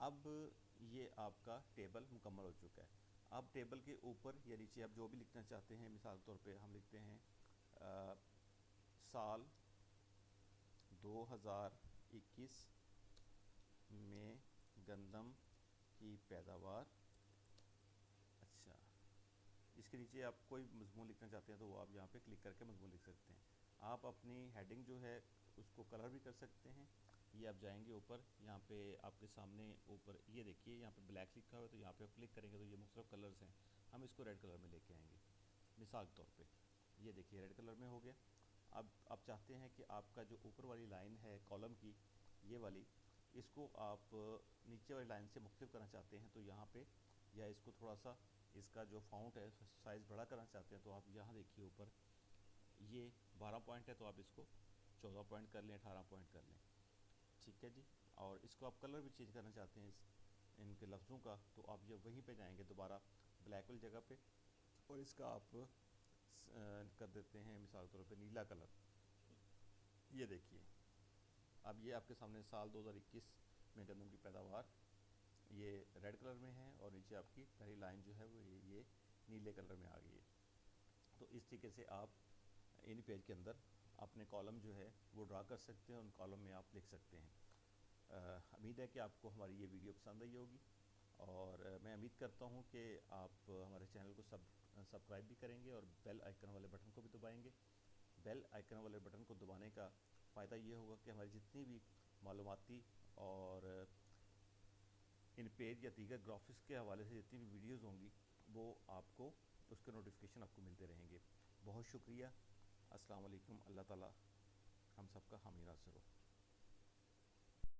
اب یہ آپ کا ٹیبل مکمل ہو چکا ہے. اب ٹیبل کے اوپر یا نیچے آپ جو بھی لکھنا چاہتے ہیں، مثال طور پہ ہم لکھتے ہیں سال 2021 میں گندم کی پیداوار. اچھا، اس کے نیچے آپ کوئی مضمون لکھنا چاہتے ہیں تو وہ آپ یہاں پہ کلک کر کے مضمون لکھ سکتے ہیں. آپ اپنی ہیڈنگ جو ہے اس کو کلر بھی کر سکتے ہیں. یہ آپ جائیں گے اوپر، یہاں پہ آپ کے سامنے اوپر یہ دیکھیے یہاں پہ بلیک لکھا ہوا ہے، تو یہاں پہ آپ کلک کریں گے تو یہ مختلف کلرز ہیں. ہم اس کو ریڈ کلر میں لے کے آئیں گے مثال طور پہ. یہ دیکھیے ریڈ کلر میں ہو گیا. اب آپ چاہتے ہیں کہ آپ کا جو اوپر والی لائن ہے کالم کی، یہ والی، اس کو آپ نیچے والی لائن سے مختلف کرنا چاہتے ہیں تو یہاں پہ، یا اس کو تھوڑا سا اس کا جو فاؤنٹ ہے سائز بڑا کرنا چاہتے ہیں تو آپ یہاں دیکھیے اوپر یہ 12 پوائنٹ ہے تو آپ اس کو 14 پوائنٹ کر لیں، 18 پوائنٹ کر لیں. ٹھیک ہے جی. اور اس کو آپ کلر بھی چینج کرنا چاہتے ہیں ان کے لفظوں کا تو آپ یہ وہیں پہ جائیں گے دوبارہ بلیک والی جگہ پہ، اور اس کا آپ کر دیتے ہیں مثال طور پہ نیلا کلر. یہ دیکھیے اب یہ آپ کے سامنے سال 2021 میں گندم کی پیداوار یہ ریڈ کلر میں ہے، اور نیچے آپ کی پہلی لائن جو ہے وہ یہ نیلے کلر میں آ گئی ہے. تو اس طریقے سے آپ ان پیج کے اندر اپنے کالم جو ہے وہ ڈرا کر سکتے ہیں، ان کالم میں آپ لکھ سکتے ہیں. امید ہے کہ آپ کو ہماری یہ ویڈیو پسند آئی ہوگی، اور میں امید کرتا ہوں کہ آپ ہمارے چینل کو سبسکرائب بھی کریں گے اور بیل آئیکن والے بٹن کو بھی دبائیں گے. بیل آئیکن والے بٹن کو دبانے کا فائدہ یہ ہوگا کہ ہماری جتنی بھی معلوماتی اور ان پیج یا دیگر گرافکس کے حوالے سے جتنی بھی ویڈیوز ہوں گی وہ آپ کو اس کے نوٹیفیکیشن آپ کو ملتے رہیں گے. بہت شکریہ. السلام علیکم. اللہ تعالی ہم سب کا حامی ناصر ہو.